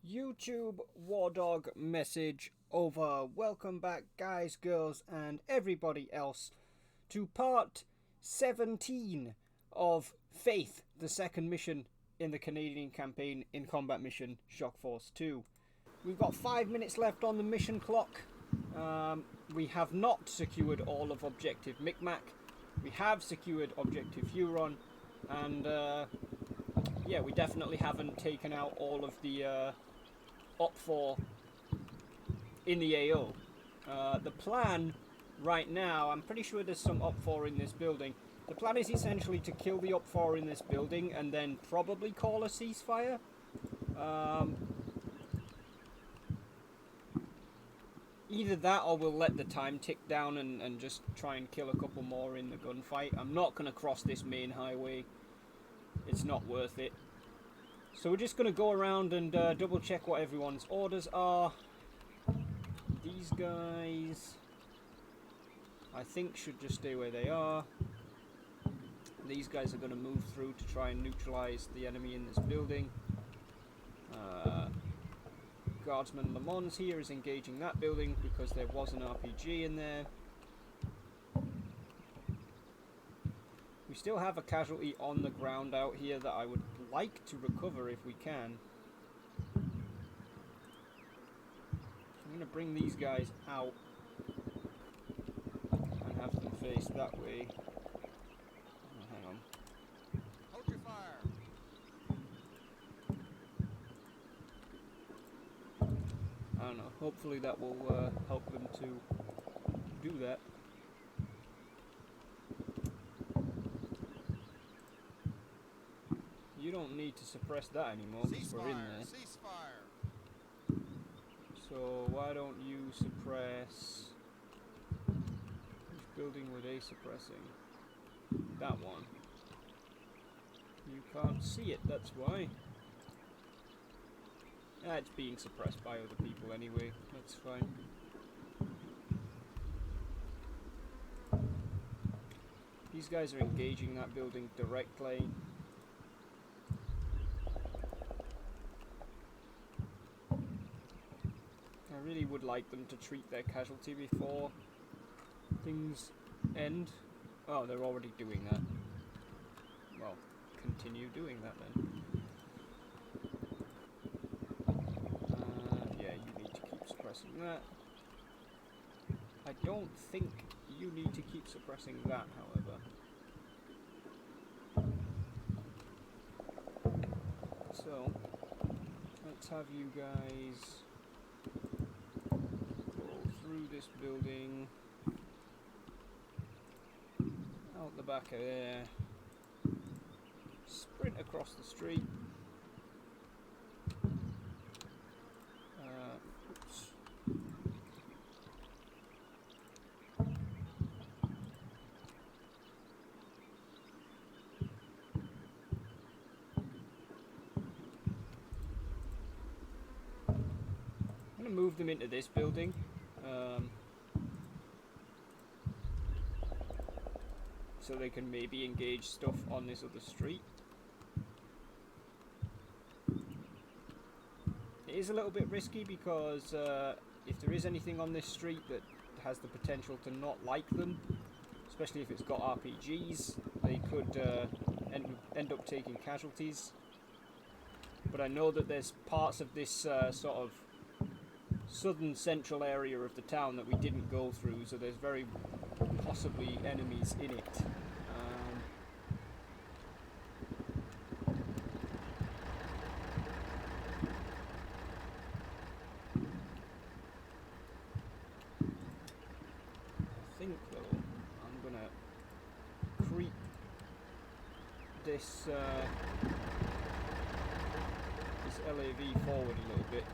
YouTube Wardog message over. Welcome back, guys, girls, and everybody else, to part 17 of Faith, the second mission in the Canadian campaign in Combat Mission Shock Force 2. We've got 5 minutes left on the mission clock. We have not secured all of Objective Micmac. We have secured Objective Huron, and yeah, we definitely haven't taken out all of the Op 4 in the AO. The plan right now, I'm pretty sure there's some Op 4 in this building. The plan is essentially to kill the Op 4 in this building and then probably call a ceasefire. Either that or we'll let the time tick down and just try and kill a couple more in the gunfight. I'm not going to cross this main highway. It's not worth it. So we're just going to go around and double check what everyone's orders are. These guys, I think, should just stay where they are. These guys are going to move through to try and neutralize the enemy in this building. Guardsman Le Mans here is engaging that building because there was an RPG in there. We still have a casualty on the ground out here that I would like to recover if we can. I'm going to bring these guys out and have them face that way. Oh, hang on. Hold your fire. I don't know. Hopefully that will help them to do that. You don't need to suppress that anymore because we're in there. Ceasefire. So why don't you suppress... Which building were they suppressing? That one. You can't see it, that's why. It's being suppressed by other people anyway, that's fine. These guys are engaging that building directly. I really would like them to treat their casualty before things end. Oh, they're already doing that. Well, continue doing that then. Yeah, you need to keep suppressing that. I don't think you need to keep suppressing that, however. So, let's have you guys through this building, out the back of there, sprint across the street. Oops. I'm going to move them into this building. So they can maybe engage stuff on this other street. It is a little bit risky because if there is anything on this street that has the potential to not like them, especially if it's got RPGs, they could end up taking casualties. But I know that there's parts of this sort of southern central area of the town that we didn't go through, so there's very possibly enemies in it. I think though I'm gonna creep this this LAV forward a little bit.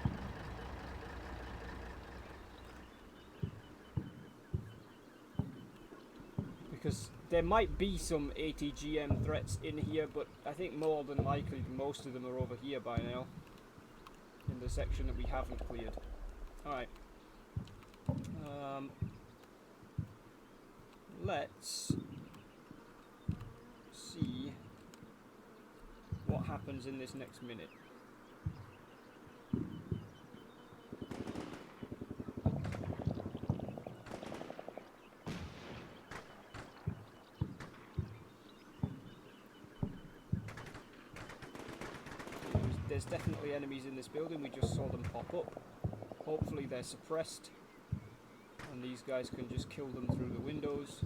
Because there might be some ATGM threats in here, but I think more than likely most of them are over here by now, in the section that we haven't cleared. Alright. Let's see what happens in this next minute. there's definitely enemies in this building. We just saw them pop up. Hopefully they're suppressed, and these guys can just kill them through the windows.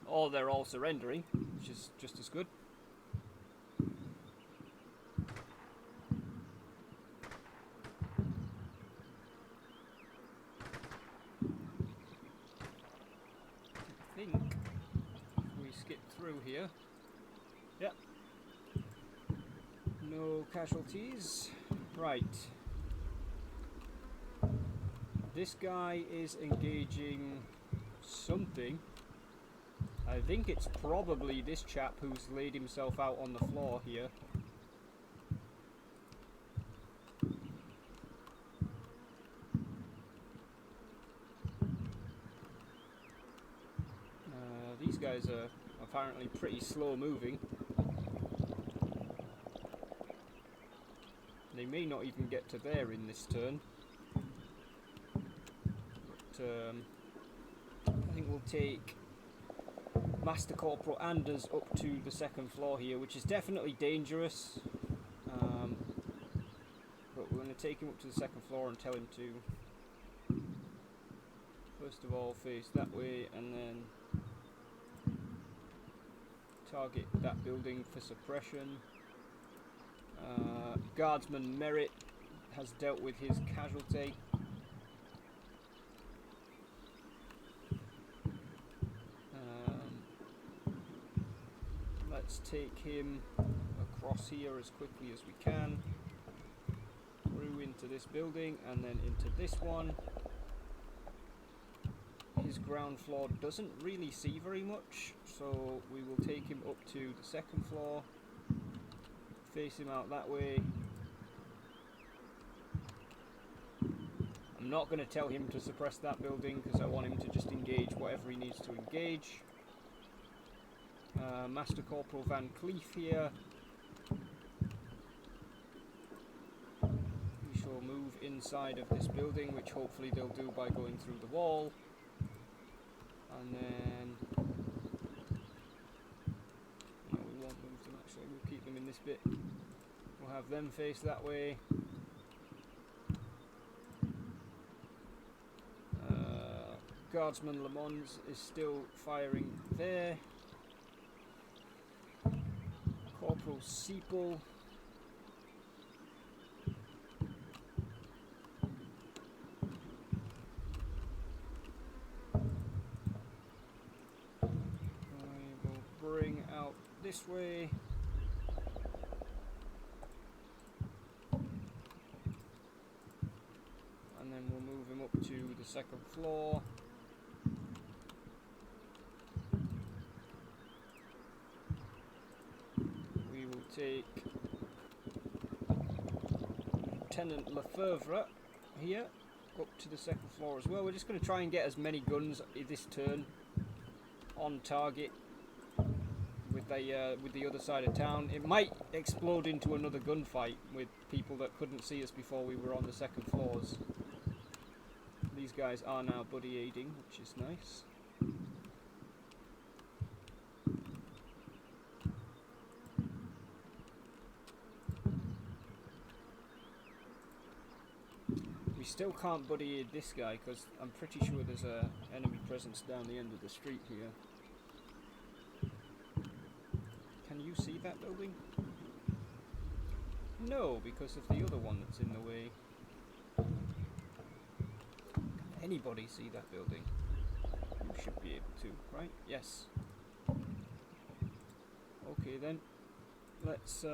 Or they're all surrendering, which is just as good. I think if we skip through here. Yep. No casualties. Right. This guy is engaging something. I think it's probably this chap who's laid himself out on the floor here. These guys are apparently pretty slow moving. They may not even get to there in this turn. But I think we'll take Master Corporal Anders up to the second floor here, which is definitely dangerous. But we're going to take him up to the second floor and tell him to first of all face that way and then target that building for suppression. Guardsman Merritt has dealt with his casualty. Let's take him across here as quickly as we can, through into this building and then into this one. His ground floor doesn't really see very much, so we will take him up to the second floor, face him out that way. I'm not going to tell him to suppress that building because I want him to just engage whatever he needs to engage. Master Corporal Van Cleef here. We shall move inside of this building, which hopefully they'll do by going through the wall. And then... no, we won't move them actually, we'll keep them in this bit. We'll have them face that way. Guardsman Le Mans is still firing there. Corporal Seeple. I will bring out this way. And then we'll move him up to the second floor. Take Lieutenant Lefebvre here up to the second floor as well. We're just going to try and get as many guns this turn on target with the other side of town. It might explode into another gunfight with people that couldn't see us before we were on the second floors. These guys are now buddy aiding, which is nice. We still can't buddy aid this guy because I'm pretty sure there's a enemy presence down the end of the street here. Can you see that building? No, because of the other one that's in the way. Can anybody see that building? You should be able to, right? Yes. Okay then. Let's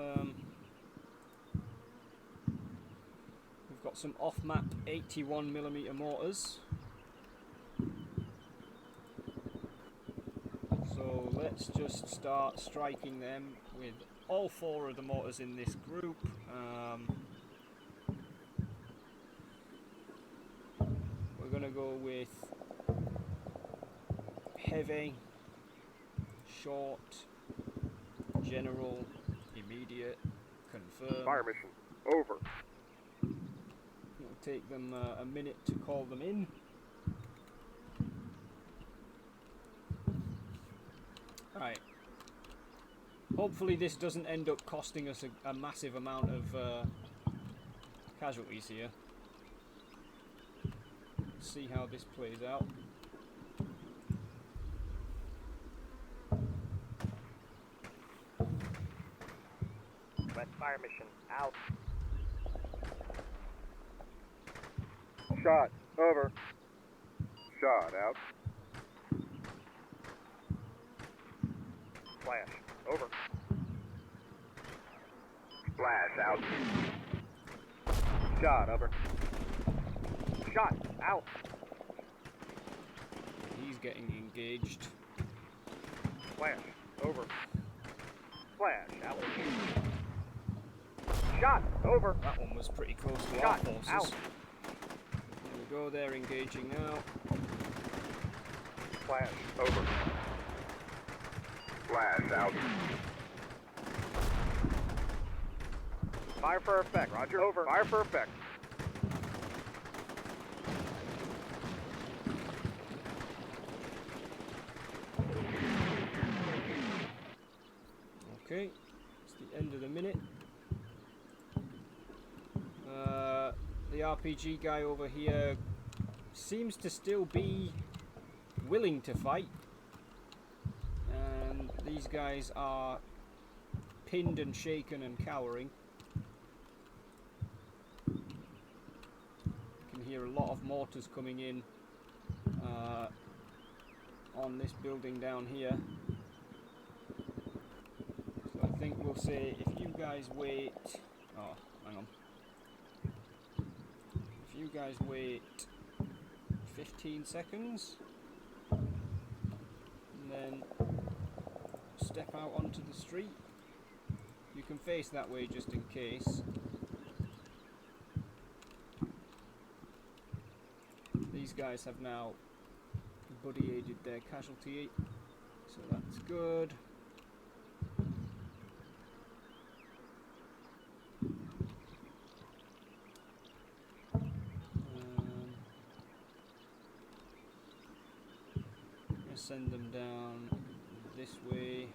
we've got some off-map 81mm mortars. So let's just start striking them with all four of the mortars in this group. We're going to go with heavy, short, general, immediate, confirm. Fire mission over. It'll take them a minute to call them in. Right. Hopefully this doesn't end up costing us a massive amount of casualties here. Let's see how this plays out. West fire mission out. Shot. Over. Shot. Out. Flash. Over. Flash. Out. Shot. Over. Shot. Out. He's getting engaged. Flash. Over. Flash. Out. Shot. Over. That one was pretty close to Shot. our forces. Out. There we go, they're engaging now. Flash. Over. Flash. Out. Fire for effect. Roger. Over. Fire for effect. Okay, it's the end of the minute. The RPG guy over here seems to still be willing to fight, and these guys are pinned and shaken and cowering. You can hear a lot of mortars coming in on this building down here. So I think we'll say, if you guys wait... Oh, hang on. If you guys wait 15 seconds, and then step out onto the street. You can face that way just in case. These guys have now buddy aided their casualty, so that's good. Send them down this way.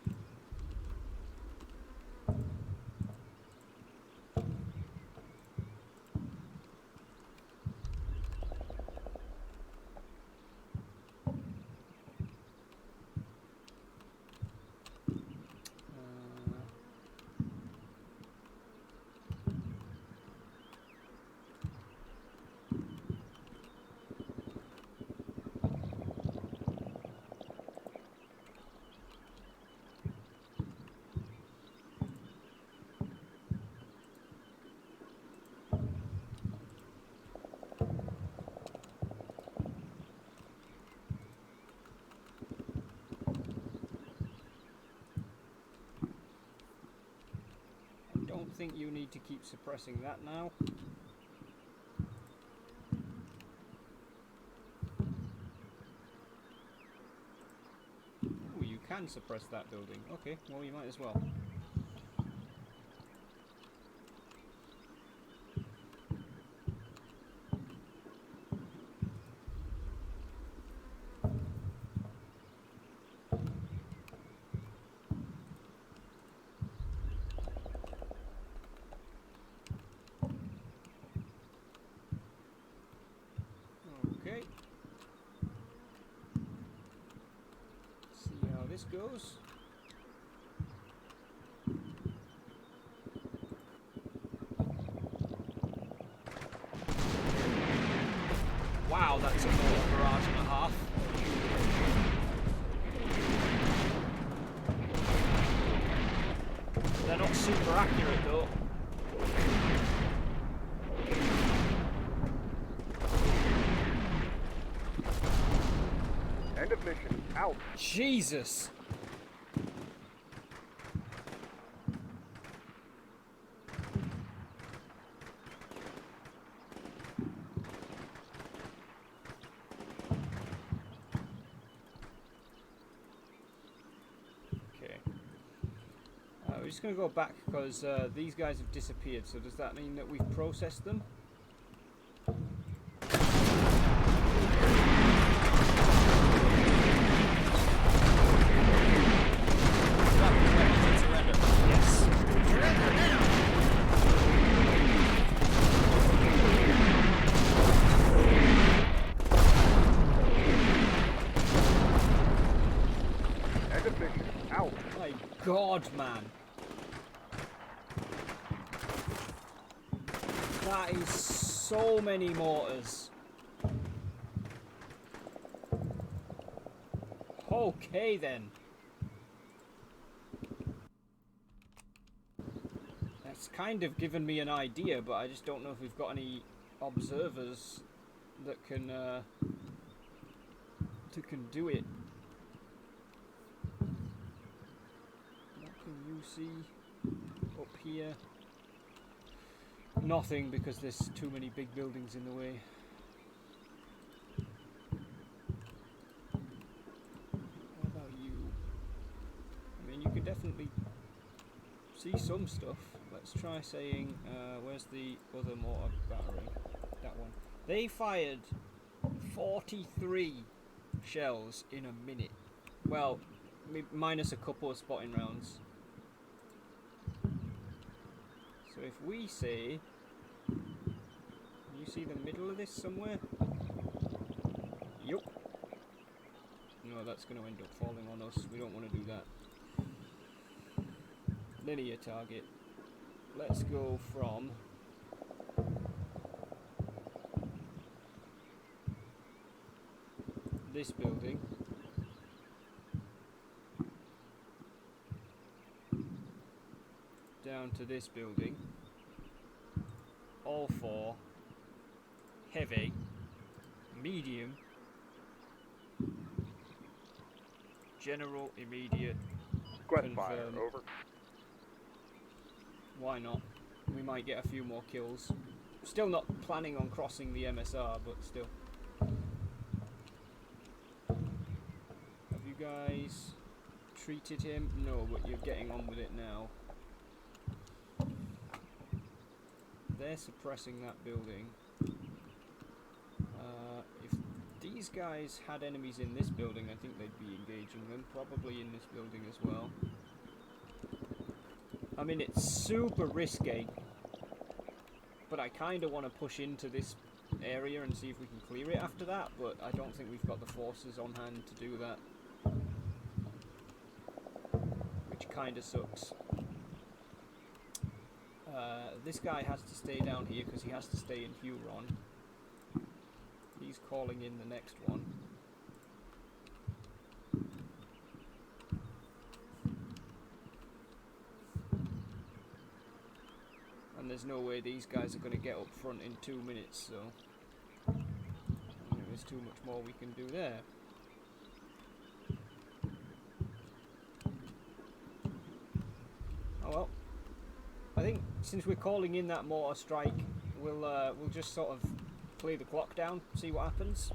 I think you need to keep suppressing that now. Oh, you can suppress that building. Okay, well you might as well. Okay. See how this goes. Wow, that's a mortar barrage and a half. They're not super accurate though. End of mission. Out. Jesus! Okay. We're just going to go back because these guys have disappeared, so does that mean that we've processed them? Surrender. God, man. That is so many mortars. Okay then. That's kind of given me an idea, but I just don't know if we've got any observers that can do it. What can you see up here? Nothing, because there's too many big buildings in the way. What about you? I mean, you can definitely see some stuff. Let's try saying, where's the other mortar battery? That one. They fired 43 shells in a minute. Well, minus a couple of spotting rounds. So if we say, you see the middle of this somewhere? Yup. No, that's going to end up falling on us. We don't want to do that. Linear target. Let's go from this building down to this building, all four, heavy, medium, general, immediate, Request fire. Over. Why not? We might get a few more kills. Still not planning on crossing the MSR, but still. Have you guys treated him? No, but you're getting on with it now. They're suppressing that building. If these guys had enemies in this building, I think they'd be engaging them. Probably in this building as well. I mean, it's super risky, but I kind of want to push into this area and see if we can clear it after that, but I don't think we've got the forces on hand to do that, which kind of sucks. This guy has to stay down here because he has to stay in Huron. He's calling in the next one. And there's no way these guys are going to get up front in 2 minutes, so there's too much more we can do there. Oh well. I think since we're calling in that mortar strike, we'll just sort of play the clock down, see what happens.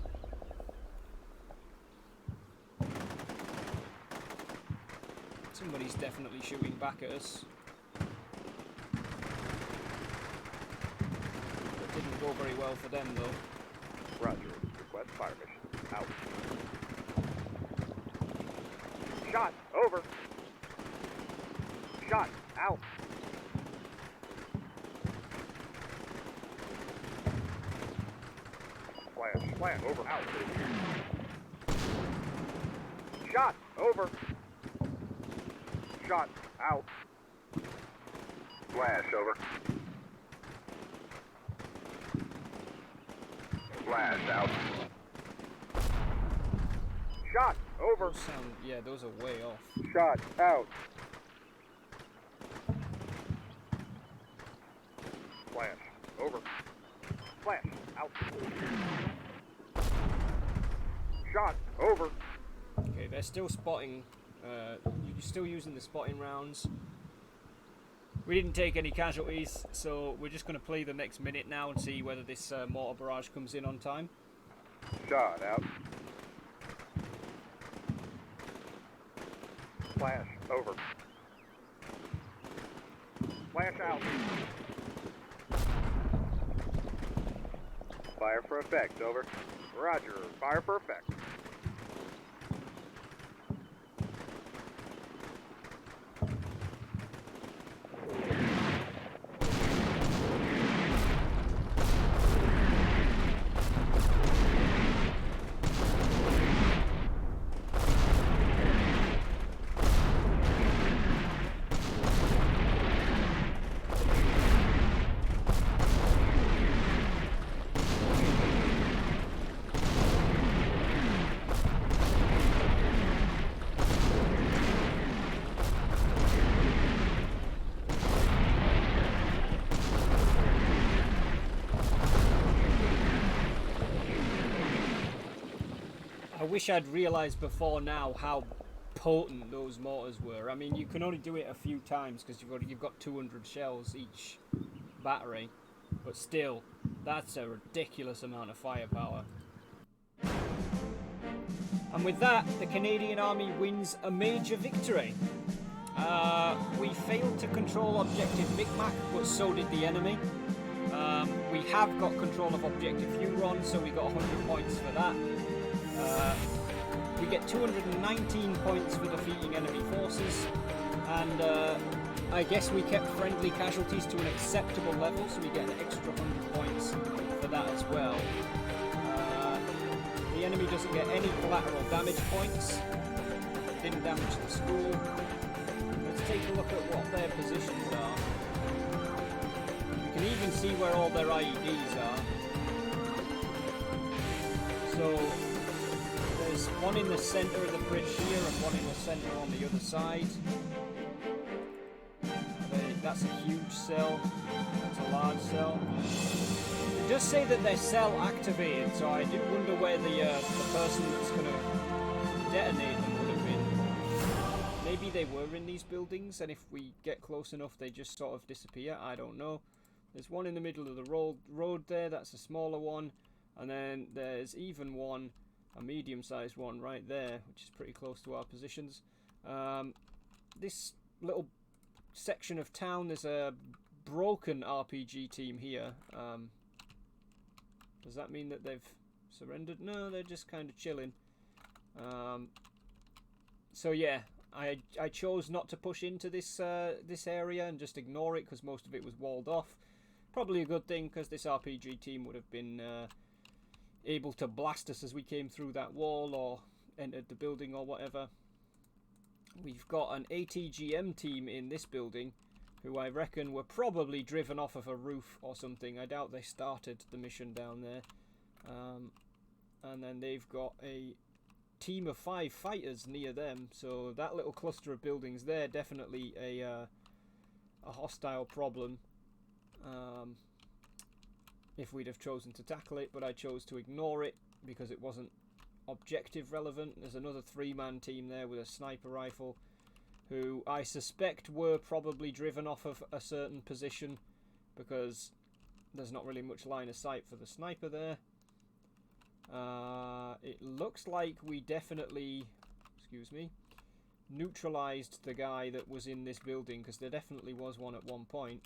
Somebody's definitely shooting back at us. That didn't go very well for them though. Roger. Request fire mission. Out. Shot. Over. Shot. Out. Flash. Over. Out. Shot. Over. Shot. Out. Flash, over. Flash, out. Shot. Over. Those sound, yeah, those are way off. Shot. Out. Flash. Over. Flash. Out. Shot. Over. Okay, they're still spotting. You're still using the spotting rounds. We didn't take any casualties, so we're just going to play the next minute now and see whether this mortar barrage comes in on time. Shot. Out. Flash. Over. Flash. Out. Fire for effect. Over. Roger. Fire for effect. wish I'd realised before now how potent those mortars were. I mean, you can only do it a few times because you've got 200 shells each battery, but still, that's a ridiculous amount of firepower. And with that, the Canadian Army wins a major victory. We failed to control objective Micmac, but so did the enemy. We have got control of objective Huron, so we got 100 points for that. We get 219 points for defeating enemy forces, and I guess we kept friendly casualties to an acceptable level, so we get an extra 100 points for that as well. The enemy doesn't get any collateral damage points. Didn't damage the school. Let's take a look at what their positions are. You can even see where all their IEDs are. So there's one in the centre of the bridge here and one in the centre on the other side. That's a huge cell. That's a large cell. It does say that they're cell activated, so I do wonder where the person that's going to detonate them would have been. Maybe they were in these buildings, and if we get close enough, they just sort of disappear. I don't know. There's one in the middle of the road there. That's a smaller one. And then there's even one, a medium-sized one right there, which is pretty close to our positions. This little section of town, there's a broken RPG team here. Does that mean that they've surrendered? No, they're just kind of chilling. So yeah, I chose not to push into this this area and just ignore it because most of it was walled off. Probably a good thing because this RPG team would have been able to blast us as we came through that wall or entered the building or whatever. We've got an ATGM team in this building who I reckon were probably driven off of a roof or something. I doubt they started the mission down there. And then they've got a team of 5 fighters near them, so that little cluster of buildings there, definitely a hostile problem if we'd have chosen to tackle it, but I chose to ignore it because it wasn't objective relevant. There's another 3-man team there with a sniper rifle who I suspect were probably driven off of a certain position because there's not really much line of sight for the sniper there. It looks like we definitely, neutralized the guy that was in this building because there definitely was one at one point.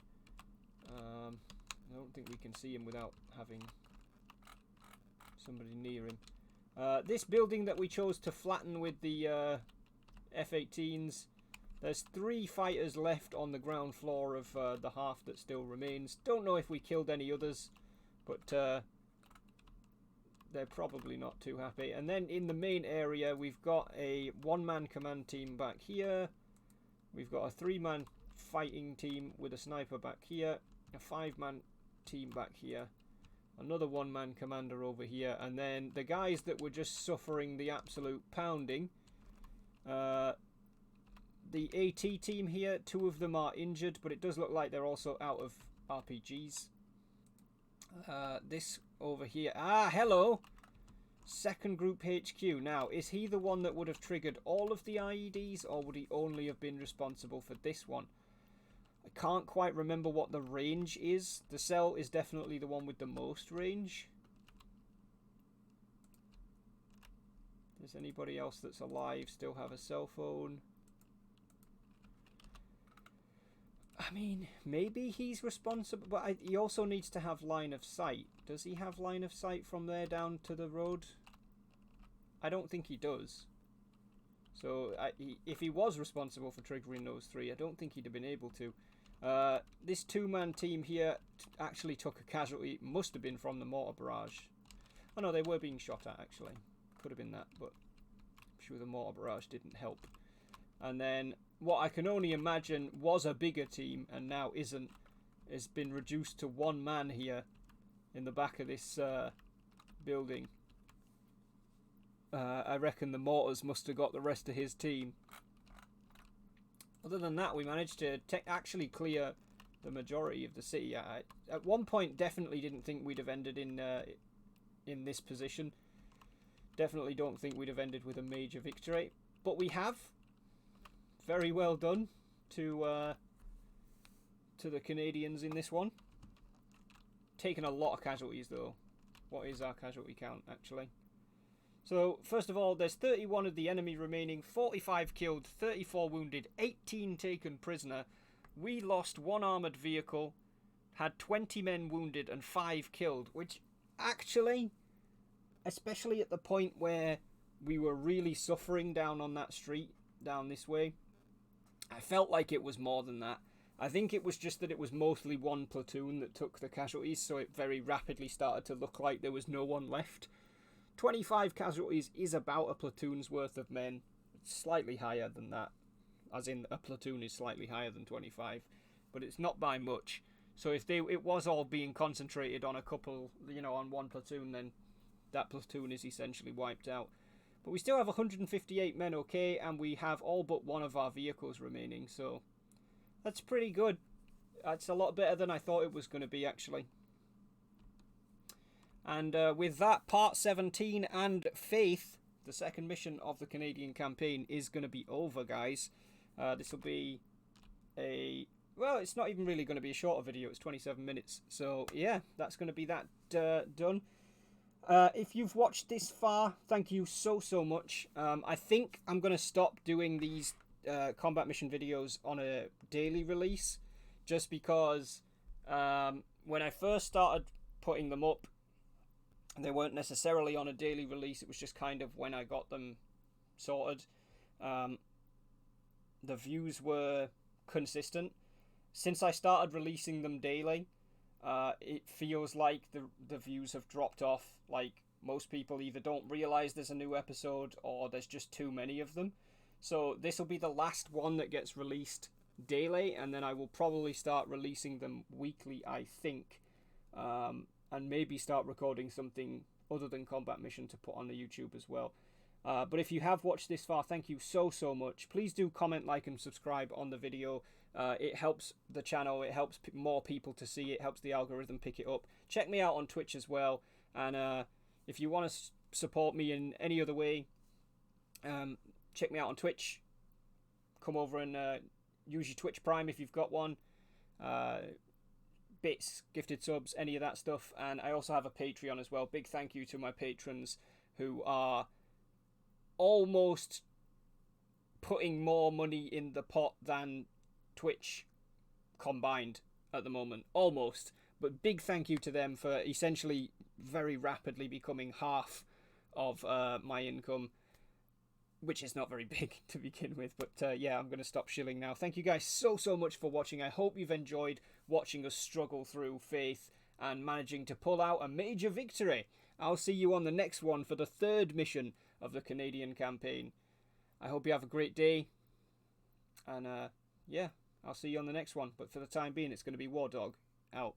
I don't think we can see him without having somebody near him. This building that we chose to flatten with the F-18s, there's 3 fighters left on the ground floor of the half that still remains. Don't know if we killed any others, but they're probably not too happy. And then in the main area, we've got a 1-man command team back here. We've got a 3-man fighting team with a sniper back here. A 5-man team back here. Another 1-man commander over here. And then the guys that were just suffering the absolute pounding. The AT team here, 2 of them are injured, but it does look like they're also out of RPGs. This over here. Ah, hello! Second Group HQ. Now, is he the one that would have triggered all of the IEDs, or would he only have been responsible for this one? I can't quite remember what the range is. The cell is definitely the one with the most range. Does anybody else that's alive still have a cell phone? I mean, maybe he's responsible, but he also needs to have line of sight. Does he have line of sight from there down to the road? I don't think he does. So if he was responsible for triggering those 3, I don't think he'd have been able to. This 2-man team here actually took a casualty. It must have been from the mortar barrage. Oh no, they were being shot at actually. Could have been that, but I'm sure the mortar barrage didn't help. And then what I can only imagine was a bigger team and now isn't, has been reduced to 1 man here in the back of this building. I reckon the mortars must have got the rest of his team. Other than that, we managed to actually clear the majority of the city. At one point, definitely didn't think we'd have ended in this position. Definitely don't think we'd have ended with a major victory, but we have. Very well done to the Canadians in this one. Taken a lot of casualties though. What is our casualty count actually? So first of all, there's 31 of the enemy remaining, 45 killed, 34 wounded, 18 taken prisoner. We lost 1 armoured vehicle, had 20 men wounded and 5 killed, which actually, especially at the point where we were really suffering down on that street, down this way, I felt like it was more than that. I think it was just that it was mostly one platoon that took the casualties, so it very rapidly started to look like there was no one left. 25 casualties is about a platoon's worth of men. It's slightly higher than that, as in a platoon is slightly higher than 25, but it's not by much. So if it was all being concentrated on a couple, on one platoon, then that platoon is essentially wiped out. But we still have 158 men okay, and we have all but one of our vehicles remaining, so that's pretty good. That's a lot better than I thought it was going to be, actually. And with that, Part 17 and Faith, the second mission of the Canadian campaign, is going to be over, guys. This will be well, it's not even really going to be a shorter video. It's 27 minutes. So, yeah, that's going to be that done. If you've watched this far, thank you so much. I think I'm going to stop doing these combat mission videos on a daily release, just because when I first started putting them up, they weren't necessarily on a daily release. It was just kind of when I got them sorted. The views were consistent. Since I started releasing them daily, it feels like the views have dropped off. Like, most people either don't realise there's a new episode or there's just too many of them. So this will be the last one that gets released daily, and then I will probably start releasing them weekly, I think. And maybe start recording something other than combat mission to put on the YouTube as well. But if you have watched this far, thank you so much. Please do comment, like, and subscribe on the video. It helps the channel, it helps more people to see it, helps the algorithm pick it up. Check me out on Twitch as well, and if you want to support me in any other way, check me out on Twitch. Come over and use your Twitch Prime if you've got one. Bits, gifted subs, any of that stuff. And I also have a Patreon as well. Big thank you to my patrons who are almost putting more money in the pot than Twitch combined at the moment. Almost. But big thank you to them for essentially very rapidly becoming half of my income, which is not very big to begin with. But yeah, I'm going to stop shilling now. Thank you guys so much for watching. I hope you've enjoyed watching us struggle through Faith and managing to pull out a major victory. I'll see you on the next one for the third mission of the Canadian campaign. I hope you have a great day. And yeah, I'll see you on the next one. But for the time being, it's going to be War Dog out.